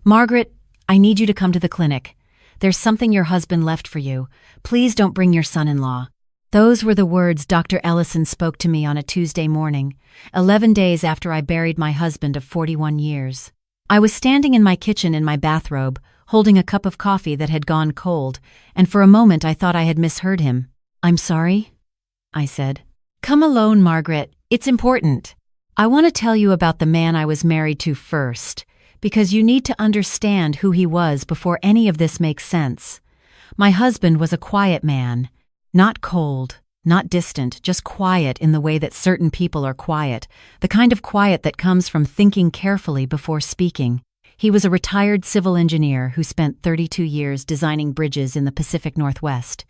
"Margaret, I need you to come to the clinic. There's something your husband left for you. Please don't bring your son-in-law." Those were the words Dr. Ellison spoke to me on a Tuesday morning, 11 days after I buried my husband of 41 years. I was standing in my kitchen in my bathrobe, holding a cup of coffee that had gone cold, and for a moment I thought I had misheard him. "I'm sorry," I said. "Come alone, Margaret. It's important. I want to tell you about the man I was married to first, because you need to understand who he was before any of this makes sense. My husband was a quiet man. Not cold, not distant, just quiet in the way that certain people are quiet, the kind of quiet that comes from thinking carefully before speaking. He was a retired civil engineer who spent 32 years designing bridges in the Pacific Northwest.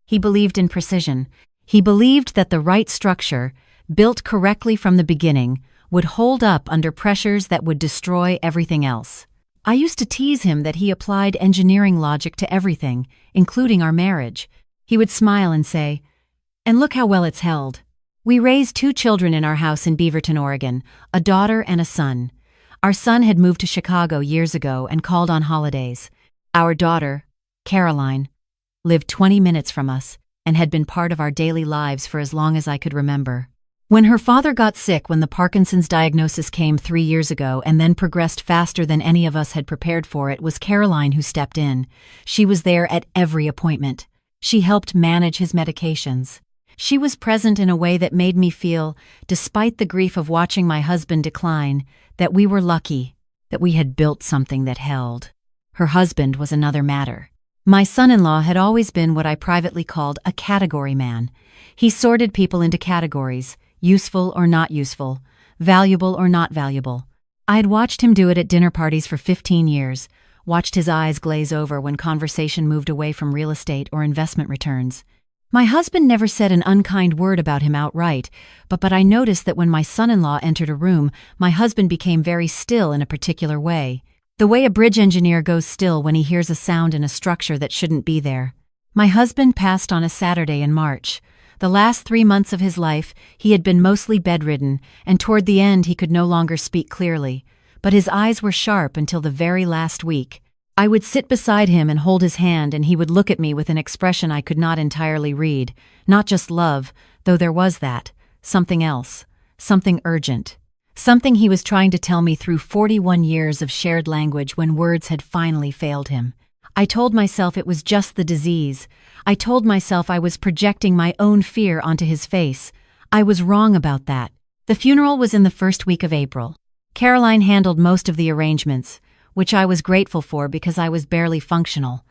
He believed in precision. He believed that the right structure, built correctly from the beginning, would hold up under pressures that would destroy everything else. I used to tease him that he applied engineering logic to everything, including our marriage. He would smile and say, "And look how well it's held." We raised 2 children in our house in Beaverton, Oregon, a daughter and a son. Our son had moved to Chicago years ago and called on holidays. Our daughter, Caroline, lived 20 minutes from us and had been part of our daily lives for as long as I could remember. When her father got sick when the Parkinson's diagnosis came 3 years ago and then progressed faster than any of us had prepared for, it was Caroline who stepped in. She was there at every appointment. She helped manage his medications. She was present in a way that made me feel, despite the grief of watching my husband decline, that we were lucky, that we had built something that held. Her husband was another matter. My son-in-law had always been what I privately called a category man. He sorted people into categories, useful or not useful, valuable or not valuable. I had watched him do it at dinner parties for 15 years, watched his eyes glaze over when conversation moved away from real estate or investment returns. My husband never said an unkind word about him outright, but I noticed that when my son-in-law entered a room, my husband became very still in a particular way. The way a bridge engineer goes still when he hears a sound in a structure that shouldn't be there. My husband passed on a Saturday in March. The last 3 months of his life, he had been mostly bedridden, and toward the end he could no longer speak clearly. But his eyes were sharp until the very last week. I would sit beside him and hold his hand, and he would look at me with an expression I could not entirely read. Not just love, though there was that. Something else. Something urgent. Something he was trying to tell me through 41 years of shared language when words had finally failed him. I told myself it was just the disease. I told myself I was projecting my own fear onto his face. I was wrong about that. The funeral was in the first week of April. Caroline handled most of the arrangements, which I was grateful for because I was barely functional.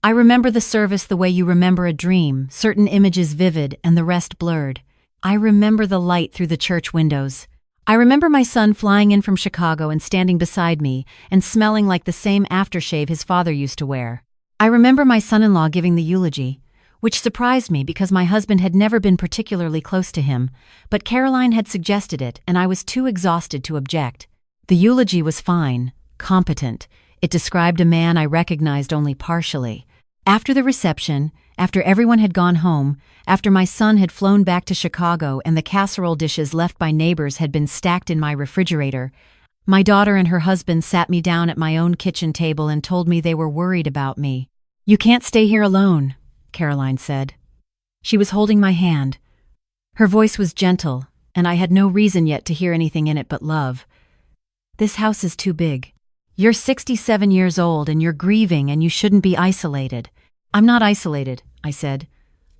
I remember the service the way you remember a dream, certain images vivid and the rest blurred. I remember the light through the church windows. I remember my son flying in from Chicago and standing beside me and smelling like the same aftershave his father used to wear. I remember my son-in-law giving the eulogy, which surprised me because my husband had never been particularly close to him, but Caroline had suggested it and I was too exhausted to object. The eulogy was fine, competent. It described a man I recognized only partially. After the reception, after everyone had gone home, after my son had flown back to Chicago and the casserole dishes left by neighbors had been stacked in my refrigerator, my daughter and her husband sat me down at my own kitchen table and told me they were worried about me. "You can't stay here alone," Caroline said. She was holding my hand. Her voice was gentle, and I had no reason yet to hear anything in it but love. "This house is too big. You're 67 years old and you're grieving and you shouldn't be isolated." "I'm not isolated," I said.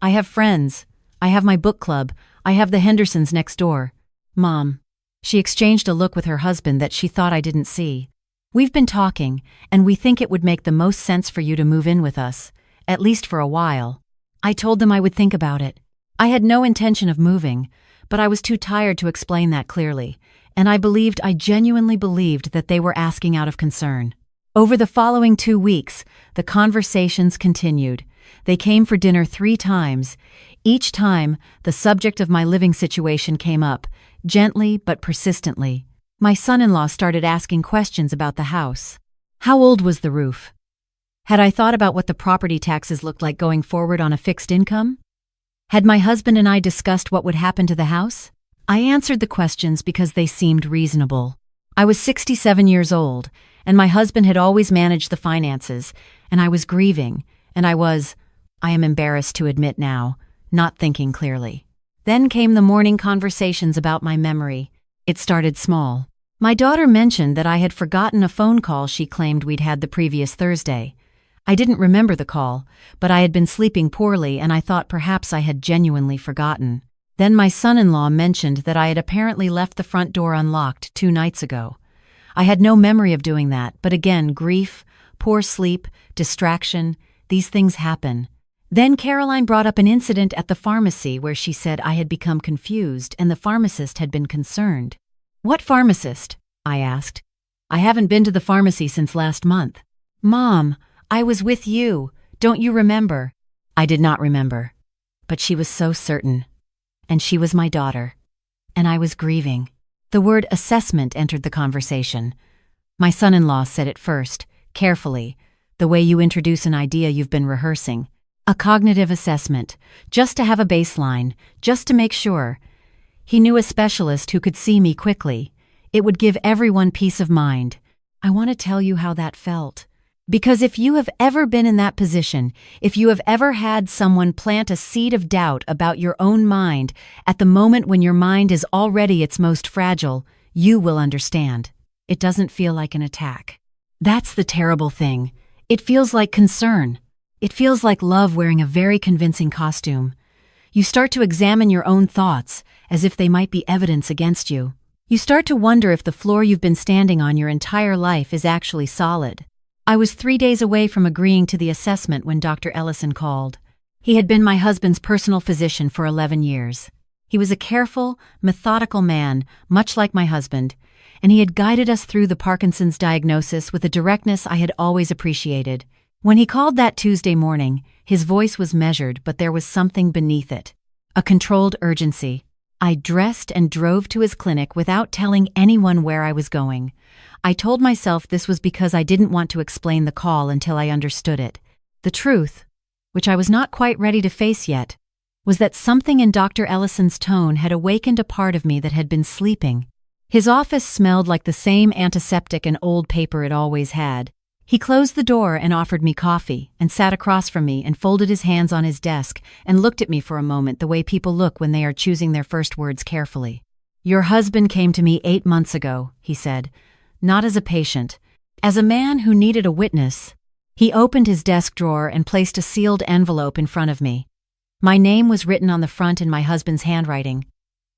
"I have friends. I have my book club. I have the Hendersons next door." "Mom." She exchanged a look with her husband that she thought I didn't see. "We've been talking, and we think it would make the most sense for you to move in with us, at least for a while." I told them I would think about it. I had no intention of moving, but I was too tired to explain that clearly, and I genuinely believed that they were asking out of concern. Over the following 2 weeks, the conversations continued. They came for dinner 3 times. Each time, the subject of my living situation came up, gently but persistently. My son-in-law started asking questions about the house. How old was the roof? Had I thought about what the property taxes looked like going forward on a fixed income? Had my husband and I discussed what would happen to the house? I answered the questions because they seemed reasonable. I was 67 years old, and my husband had always managed the finances, and I was grieving, and I am embarrassed to admit now, not thinking clearly. Then came the morning conversations about my memory. It started small. My daughter mentioned that I had forgotten a phone call she claimed we'd had the previous Thursday. I didn't remember the call, but I had been sleeping poorly and I thought perhaps I had genuinely forgotten. Then my son-in-law mentioned that I had apparently left the front door unlocked 2 nights ago. I had no memory of doing that, but again, grief, poor sleep, distraction, these things happen. Then Caroline brought up an incident at the pharmacy where she said I had become confused and the pharmacist had been concerned. "What pharmacist?" I asked. "I haven't been to the pharmacy since last month." "Mom, I was with you. Don't you remember?" I did not remember. But she was so certain. And she was my daughter. And I was grieving. The word assessment entered the conversation. My son-in-law said it first, carefully, the way you introduce an idea you've been rehearsing. A cognitive assessment, just to have a baseline, just to make sure. He knew a specialist who could see me quickly. It would give everyone peace of mind. I want to tell you how that felt. Because if you have ever been in that position, if you have ever had someone plant a seed of doubt about your own mind at the moment when your mind is already its most fragile, you will understand. It doesn't feel like an attack. That's the terrible thing. It feels like concern. It feels like love wearing a very convincing costume. You start to examine your own thoughts, as if they might be evidence against you. You start to wonder if the floor you've been standing on your entire life is actually solid. I was 3 days away from agreeing to the assessment when Dr. Ellison called. He had been my husband's personal physician for 11 years. He was a careful, methodical man, much like my husband, and he had guided us through the Parkinson's diagnosis with a directness I had always appreciated. When he called that Tuesday morning, his voice was measured, but there was something beneath it. A controlled urgency. I dressed and drove to his clinic without telling anyone where I was going. I told myself this was because I didn't want to explain the call until I understood it. The truth, which I was not quite ready to face yet, was that something in Dr. Ellison's tone had awakened a part of me that had been sleeping. His office smelled like the same antiseptic and old paper it always had. He closed the door and offered me coffee, and sat across from me and folded his hands on his desk and looked at me for a moment the way people look when they are choosing their first words carefully. "Your husband came to me 8 months ago," he said, "not as a patient, as a man who needed a witness." He opened his desk drawer and placed a sealed envelope in front of me. My name was written on the front in my husband's handwriting.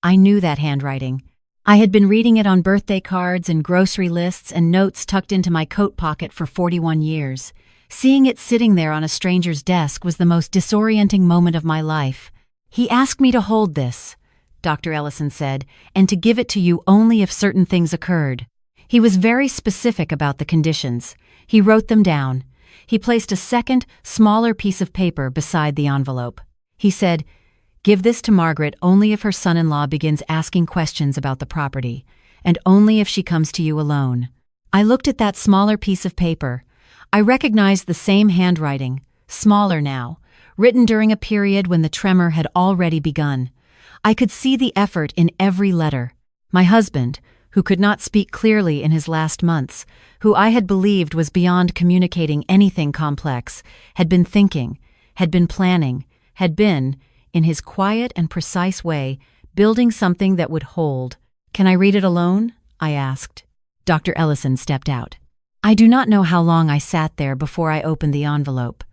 I knew that handwriting. I had been reading it on birthday cards and grocery lists and notes tucked into my coat pocket for 41 years. Seeing it sitting there on a stranger's desk was the most disorienting moment of my life. "He asked me to hold this," Dr. Ellison said, "and to give it to you only if certain things occurred." He was very specific about the conditions. He wrote them down. He placed a second, smaller piece of paper beside the envelope. He said, "Give this to Margaret only if her son-in-law begins asking questions about the property, and only if she comes to you alone." I looked at that smaller piece of paper. I recognized the same handwriting, smaller now, written during a period when the tremor had already begun. I could see the effort in every letter. My husband, who could not speak clearly in his last months, who I had believed was beyond communicating anything complex, had been thinking, had been planning, had been, in his quiet and precise way, building something that would hold. "Can I read it alone?" I asked. Dr. Ellison stepped out. I do not know how long I sat there before I opened the envelope.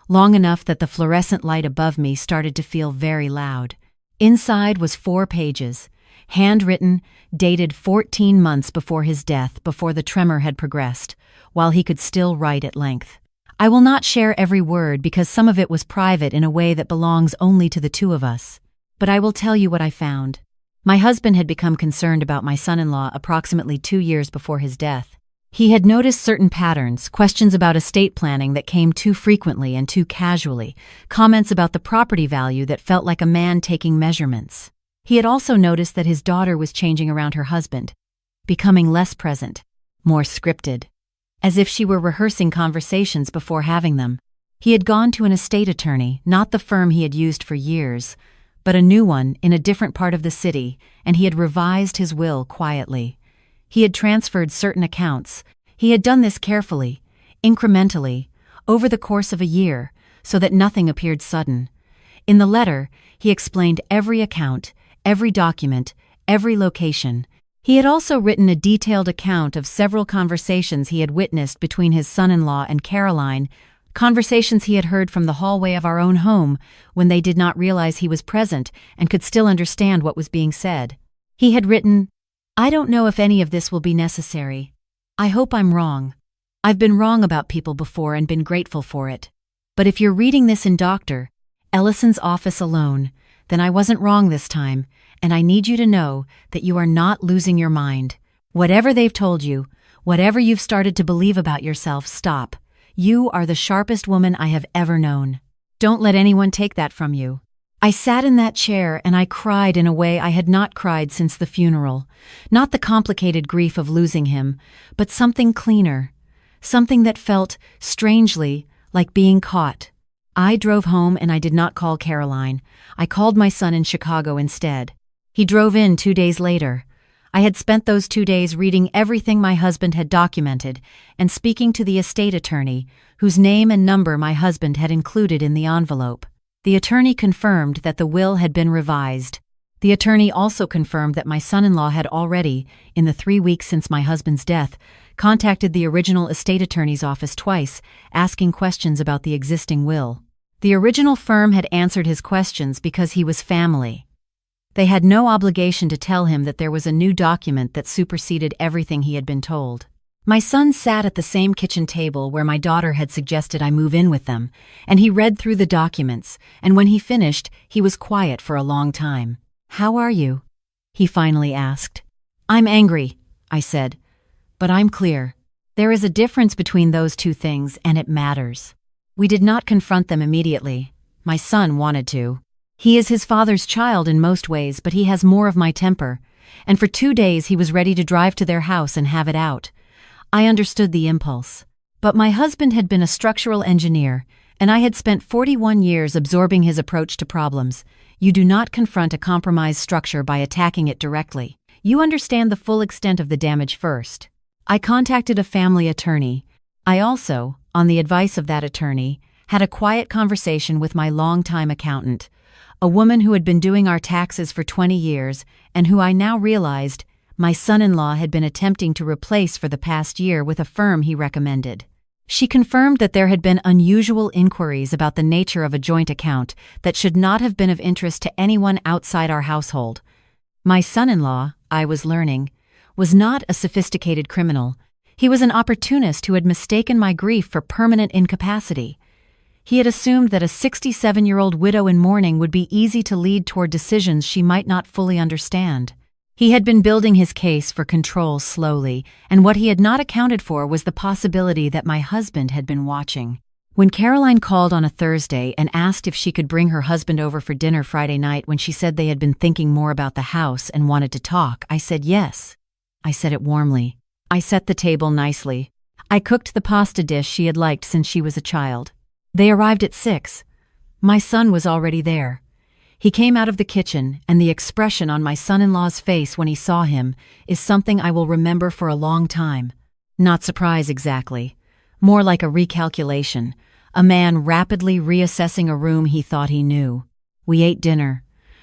Long enough that the fluorescent light above me started to feel very loud. Inside was 4 pages, handwritten, dated 14 months before his death, before the tremor had progressed, while he could still write at length. I will not share every word because some of it was private in a way that belongs only to the two of us. But I will tell you what I found. My husband had become concerned about my son-in-law approximately 2 years before his death. He had noticed certain patterns, questions about estate planning that came too frequently and too casually, comments about the property value that felt like a man taking measurements. He had also noticed that his daughter was changing around her husband, becoming less present, more scripted, as if she were rehearsing conversations before having them. He had gone to an estate attorney, not the firm he had used for years, but a new one in a different part of the city, and he had revised his will quietly. He had transferred certain accounts. He had done this carefully, incrementally, over the course of a year, so that nothing appeared sudden. In the letter, he explained every account, every document, every location. He had also written a detailed account of several conversations he had witnessed between his son-in-law and Caroline, conversations he had heard from the hallway of our own home when they did not realize he was present and could still understand what was being said. He had written, "I don't know if any of this will be necessary. I hope I'm wrong. I've been wrong about people before and been grateful for it. But if you're reading this in Dr. Ellison's office alone, then I wasn't wrong this time, and I need you to know that you are not losing your mind. Whatever they've told you, whatever you've started to believe about yourself, stop. You are the sharpest woman I have ever known. Don't let anyone take that from you." I sat in that chair and I cried in a way I had not cried since the funeral. Not the complicated grief of losing him, but something cleaner. Something that felt, strangely, like being caught. I drove home and I did not call Caroline. I called my son in Chicago instead. He drove in 2 days later. I had spent those 2 days reading everything my husband had documented and speaking to the estate attorney, whose name and number my husband had included in the envelope. The attorney confirmed that the will had been revised. The attorney also confirmed that my son-in-law had already, in the 3 weeks since my husband's death, contacted the original estate attorney's office twice, asking questions about the existing will. The original firm had answered his questions because he was family. They had no obligation to tell him that there was a new document that superseded everything he had been told. My son sat at the same kitchen table where my daughter had suggested I move in with them, and he read through the documents, and when he finished, he was quiet for a long time. "How are you?" he finally asked. "I'm angry," I said. "But I'm clear. There is a difference between those two things, and it matters." We did not confront them immediately. My son wanted to. He is his father's child in most ways, but he has more of my temper, and for 2 days he was ready to drive to their house and have it out. I understood the impulse. But my husband had been a structural engineer, and I had spent 41 years absorbing his approach to problems. You do not confront a compromised structure by attacking it directly. You understand the full extent of the damage first. I contacted a family attorney. I also, on the advice of that attorney, had a quiet conversation with my longtime accountant, a woman who had been doing our taxes for 20 years and who I now realized my son-in-law had been attempting to replace for the past year with a firm he recommended. She confirmed that there had been unusual inquiries about the nature of a joint account that should not have been of interest to anyone outside our household. My son-in-law, I was learning, was not a sophisticated criminal. He was an opportunist who had mistaken my grief for permanent incapacity. He had assumed that a 67-year-old widow in mourning would be easy to lead toward decisions she might not fully understand. He had been building his case for control slowly, and what he had not accounted for was the possibility that my husband had been watching. When Caroline called on a Thursday and asked if she could bring her husband over for dinner Friday night when she said they had been thinking more about the house and wanted to talk, I said yes. I said it warmly. I set the table nicely. I cooked the pasta dish she had liked since she was a child. They arrived at 6. My son was already there. He came out of the kitchen, and the expression on my son-in-law's face when he saw him is something I will remember for a long time. Not surprise exactly. More like a recalculation, a man rapidly reassessing a room he thought he knew. We ate dinner.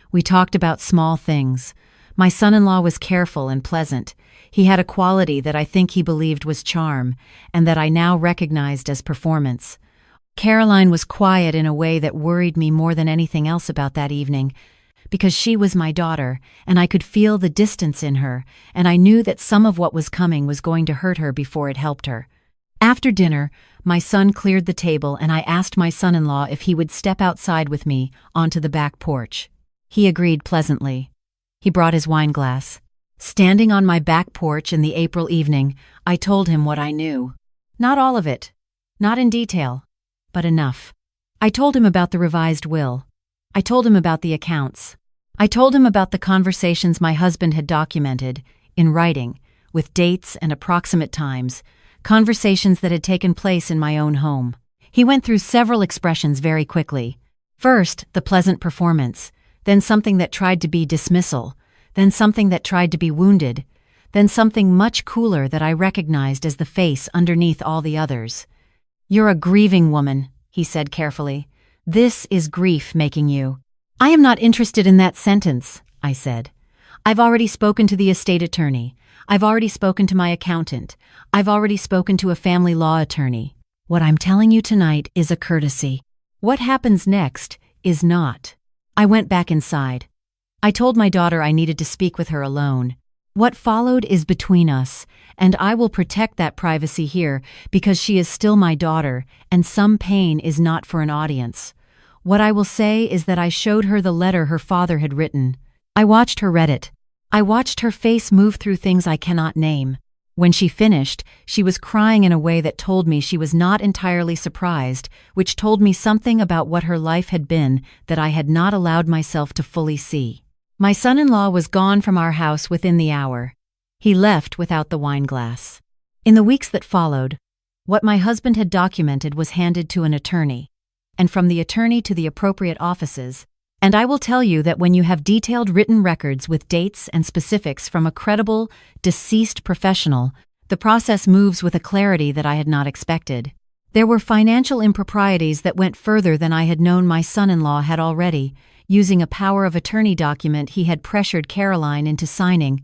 We talked about small things. My son-in-law was careful and pleasant. He had a quality that I think he believed was charm, and that I now recognized as performance. Caroline was quiet in a way that worried me more than anything else about that evening, because she was my daughter, and I could feel the distance in her, and I knew that some of what was coming was going to hurt her before it helped her. After dinner, my son cleared the table, and I asked my son-in-law if he would step outside with me onto the back porch. He agreed pleasantly. He brought his wine glass. Standing on my back porch in the April evening, I told him what I knew. Not all of it. Not in detail. But enough. I told him about the revised will. I told him about the accounts. I told him about the conversations my husband had documented, in writing, with dates and approximate times, conversations that had taken place in my own home. He went through several expressions very quickly. First, the pleasant performance, then something that tried to be dismissal, then something that tried to be wounded, then something much cooler that I recognized as the face underneath all the others. "You're a grieving woman," he said carefully. "This is grief making you." "I am not interested in that sentence," I said. "I've already spoken to the estate attorney. I've already spoken to my accountant. I've already spoken to a family law attorney. What I'm telling you tonight is a courtesy. What happens next is not." I went back inside. I told my daughter I needed to speak with her alone. What followed is between us, and I will protect that privacy here because she is still my daughter, and some pain is not for an audience. What I will say is that I showed her the letter her father had written. I watched her read it. I watched her face move through things I cannot name. When she finished, she was crying in a way that told me she was not entirely surprised, which told me something about what her life had been that I had not allowed myself to fully see. My son-in-law was gone from our house within the hour. He left without the wine glass. In the weeks that followed, what my husband had documented was handed to an attorney, and from the attorney to the appropriate offices. And I will tell you that when you have detailed written records with dates and specifics from a credible, deceased professional, the process moves with a clarity that I had not expected. There were financial improprieties that went further than I had known my son-in-law had already. Using a power of attorney document he had pressured Caroline into signing,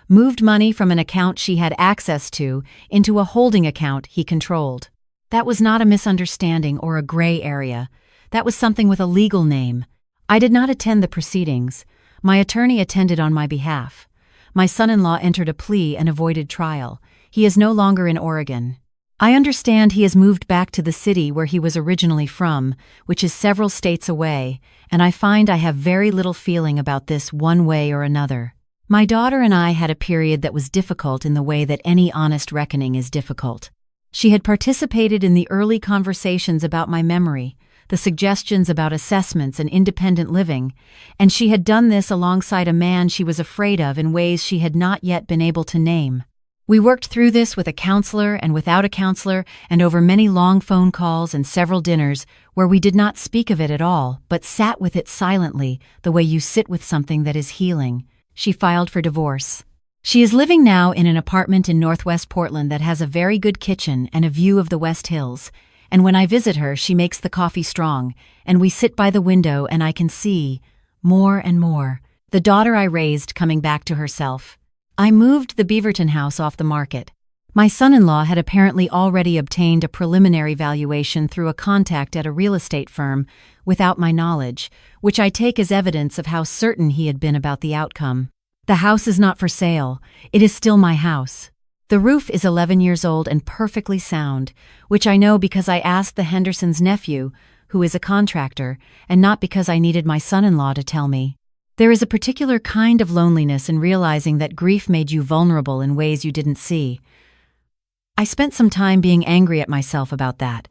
moved money from an account she had access to into a holding account he controlled. That was not a misunderstanding or a gray area. That was something with a legal name. I did not attend the proceedings. My attorney attended on my behalf. My son-in-law entered a plea and avoided trial. He is no longer in Oregon. I understand he has moved back to the city where he was originally from, which is several states away, and I find I have very little feeling about this one way or another. My daughter and I had a period that was difficult in the way that any honest reckoning is difficult. She had participated in the early conversations about my memory, the suggestions about assessments and independent living, and she had done this alongside a man she was afraid of in ways she had not yet been able to name. We worked through this with a counselor and without a counselor and over many long phone calls and several dinners where we did not speak of it at all but sat with it silently the way you sit with something that is healing. She filed for divorce. She is living now in an apartment in Northwest Portland that has a very good kitchen and a view of the West Hills, and when I visit her she makes the coffee strong, and we sit by the window and I can see, more and more, the daughter I raised coming back to herself. I moved the Beaverton house off the market. My son-in-law had apparently already obtained a preliminary valuation through a contact at a real estate firm without my knowledge, which I take as evidence of how certain he had been about the outcome. The house is not for sale. It is still my house. The roof is 11 years old and perfectly sound, which I know because I asked the Hendersons' nephew, who is a contractor, and not because I needed my son-in-law to tell me. There is a particular kind of loneliness in realizing that grief made you vulnerable in ways you didn't see. I spent some time being angry at myself about that.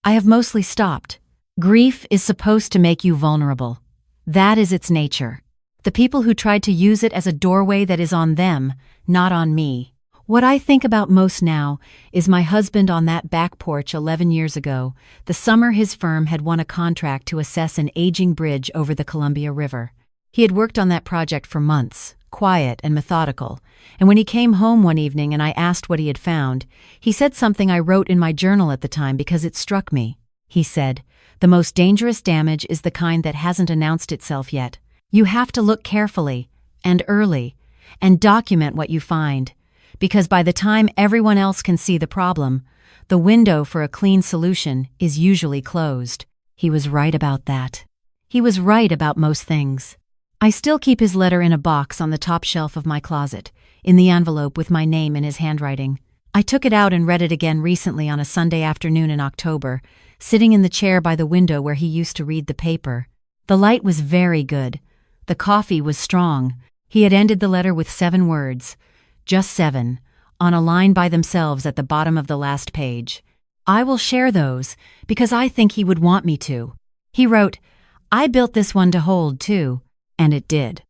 I have mostly stopped. Grief is supposed to make you vulnerable. That is its nature. The people who tried to use it as a doorway that is on them, not on me. What I think about most now is my husband on that back porch 11 years ago, the summer his firm had won a contract to assess an aging bridge over the Columbia River. He had worked on that project for months, quiet and methodical, and when he came home one evening and I asked what he had found, he said something I wrote in my journal at the time because it struck me. He said, "The most dangerous damage is the kind that hasn't announced itself yet. You have to look carefully, and early, and document what you find, because by the time everyone else can see the problem, the window for a clean solution is usually closed." He was right about that. He was right about most things. I still keep his letter in a box on the top shelf of my closet, in the envelope with my name in his handwriting. I took it out and read it again recently on a Sunday afternoon in October, sitting in the chair by the window where he used to read the paper. The light was very good. The coffee was strong. He had ended the letter with 7 words, just 7, on a line by themselves at the bottom of the last page. I will share those, because I think he would want me to. He wrote, "I built this one to hold, too." And it did.